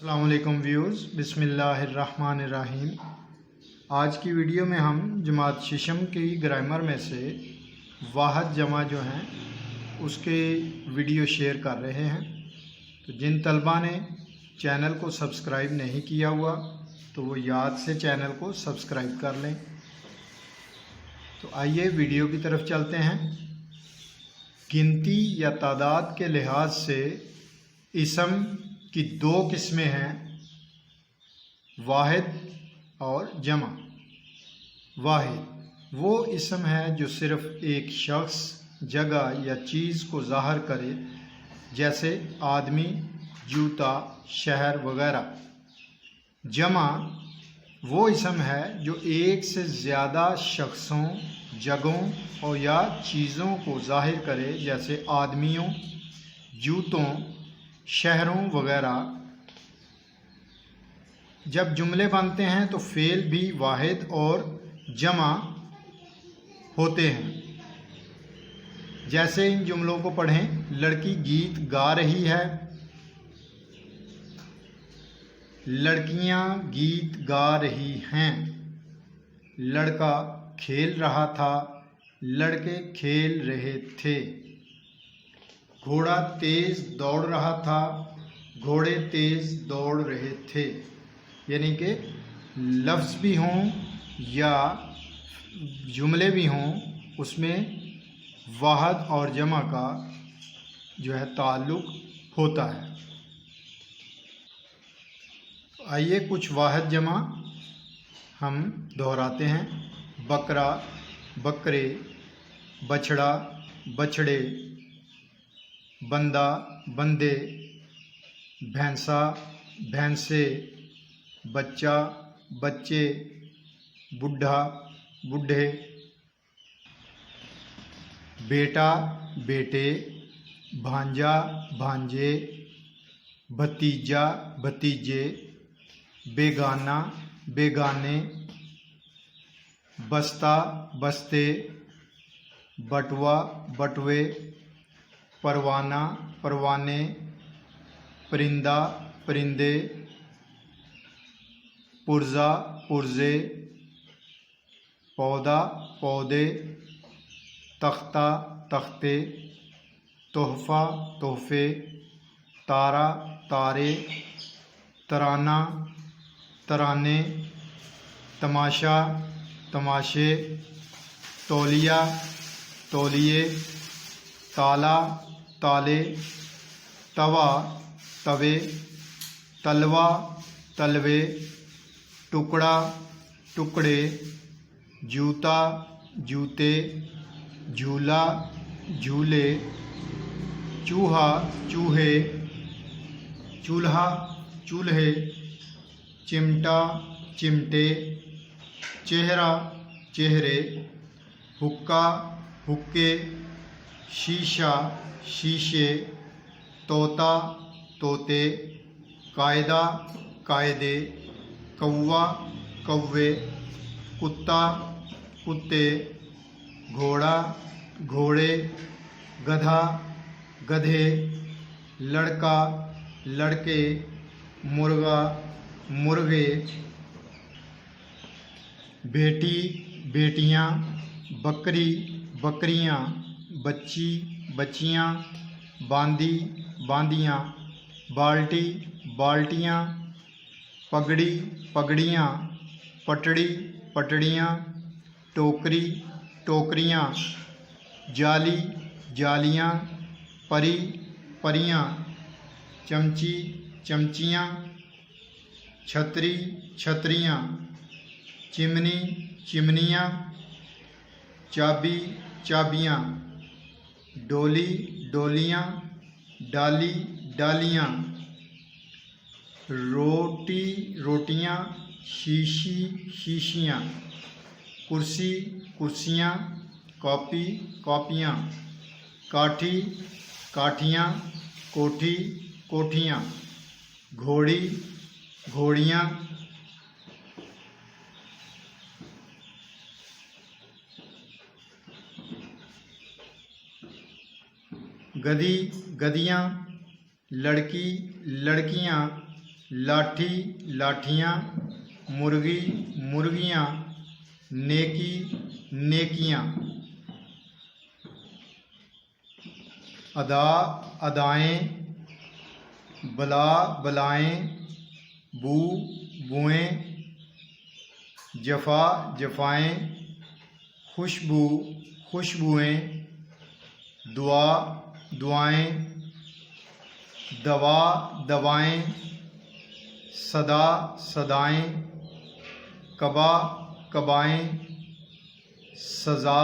अस्सलाम वालेकुम व्यूज़, बिस्मिल्लाहिर्रहमानिर्रहीम। आज की वीडियो में हम जमात शिशम की ग्रामर में से वाहद जमा जो हैं उसके वीडियो शेयर कर रहे हैं। तो जिन तलबा ने चैनल को सब्सक्राइब नहीं किया हुआ तो वो याद से चैनल को सब्सक्राइब कर लें। तो आइए वीडियो की तरफ चलते हैं। गिनती या तादाद के लिहाज से इसम की दो किस्में हैं, वाहिद और जमा। वाहिद वो इसम है जो सिर्फ़ एक शख्स, जगह या चीज़ को ज़ाहिर करे, जैसे आदमी, जूता, शहर वगैरह। जमा वो इसम है जो एक से ज़्यादा शख्सों, जगहों और या चीज़ों को ज़ाहिर करे, जैसे आदमियों, जूतों, शहरों वगैरह। जब जुमले बनते हैं तो फ़ेल भी वाहिद और जमा होते हैं। जैसे इन जुमलों को पढ़ें। लड़की गीत गा रही है, लड़कियां गीत गा रही हैं। लड़का खेल रहा था, लड़के खेल रहे थे। घोड़ा तेज़ दौड़ रहा था, घोड़े तेज़ दौड़ रहे थे। यानी कि लफ्ज़ भी हों या जुमले भी हों, उसमें वाहद और जमा का जो है ताल्लुक़ होता है। आइए कुछ वाहद जमा हम दोहराते हैं। बकरा, बकरे, बछड़ा, बछड़े, बंदा, बंदे, भैंसा, भैंसे, बच्चा, बच्चे, बुढ़ा, बुढ़े, बेटा, बेटे, भांजा, भांजे, भतीजा, भतीजे, बेगाना, बेगाने, बस्ता, बस्ते, बटुआ, बटुए, परवाना, परवाने, परिंदा, परिंदे, पुर्जा, पुर्जे, पौधा, पौधे, तख्ता, तख्ते, तोहफ़ा, तोहफ़े, तारा, तारे, तराना, तराने, तमाशा, तमाशे, तौलिया, तौलिए, ताला, ताले, तवा, तवे, तलवा, तलवे, टुकड़ा, टुकड़े, जूता, जूते, झूला, झूले, चूहा, चूहे, चूल्हा, चूल्हे, चिमटा, चिमटे, चेहरा, चेहरे, हुक्का, हुक्के, शीशा, शीशे, तोता, तोते, कायदा, कायदे, कौवा, कौवे, कुत्ता, कुत्ते, घोड़ा, घोड़े, गधा, गधे, लड़का, लड़के, मुर्गा, मुर्गे, बेटी, बेटियां, बकरी, बकरियां, बच्ची, बच्चियां, बांदी, बांदियां, बाल्टी, बाल्टियां, पगड़ी, पगड़ियां, पटड़ी, पटड़ियां, टोकरी, टोकरियां, जाली, जालियां, परी, परियां, चमची, चमचियां, छतरी, छतरियां, चिमनी, चिमनियां, चाबी, चाबियां, डोली, डोलियां, डाली, डालियां, रोटी, रोटियां, शीशी, शीशियां, कुर्सी, कुर्सियां, कॉपी, कॉपियां, काठी, काठियां, कोठी, कोठियां, घोड़ी, घोड़ियां, गधी, गधियां, लड़की, लड़कियां, लाठी लाठियाँ, मुर्गी मुर्गियाँ, नेकी नेकियाँ। अदा अदाएँ, बला बलाएँ, बू बुएँ, जफ़ा जफ़ाएँ, खुशबू खुशबुएँ, दुआ दुआएँ, दवा दवाएँ, सदा सदाएँ, कबा कबाएँ, सज़ा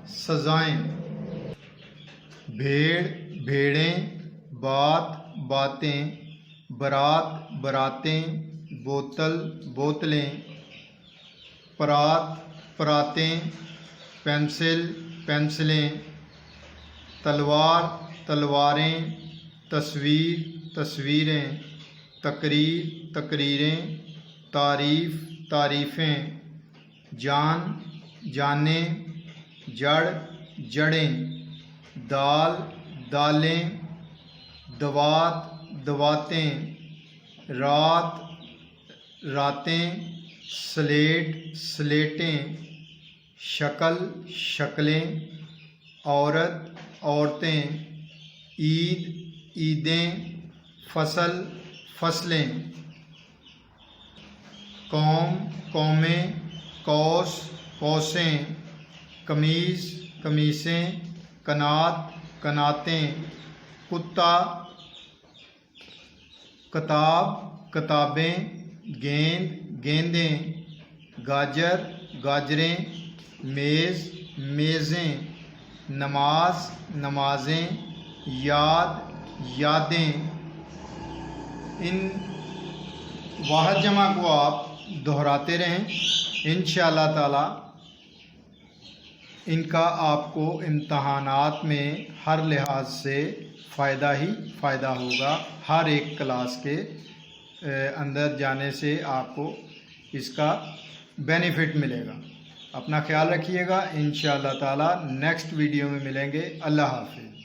सज़ाएँ। भेड़ भेड़ें, बात बातें, बरात बरातें, बोतल बोतलें, परात परातें, पेंसिल पेंसिलें, तलवार तलवारें, तस्वीर तस्वीरें, तकरीर तकरीरें, तारीफ़ तारीफ़ें, जान जानें, जड़ जड़ें, दाल दालें, दवात दवातें, रात रातें, स्लेट स्लेटें, शक्ल शक्लें, औरत औरतें, ईद ईदें, फसल फसलें, कौम कौमें, कौस कौसें, कमीज़ कमीसें, कनात कनातें, कुत्ता किताब किताबें, गेंद गेंदें, गाजर गाजरें, मेज़ मेज़ें, नमाज नमाजें, याद यादें। इन वाहिद जमा को आप दोहराते रहें, इंशाअल्लाह ताला इनका आपको इम्तहानात में हर लिहाज से फ़ायदा ही फ़ायदा होगा। हर एक क्लास के अंदर जाने से आपको इसका बेनिफिट मिलेगा। अपना ख्याल रखिएगा। इंशाअल्लाह ताला नेक्स्ट वीडियो में मिलेंगे। अल्लाह हाफ़िज़।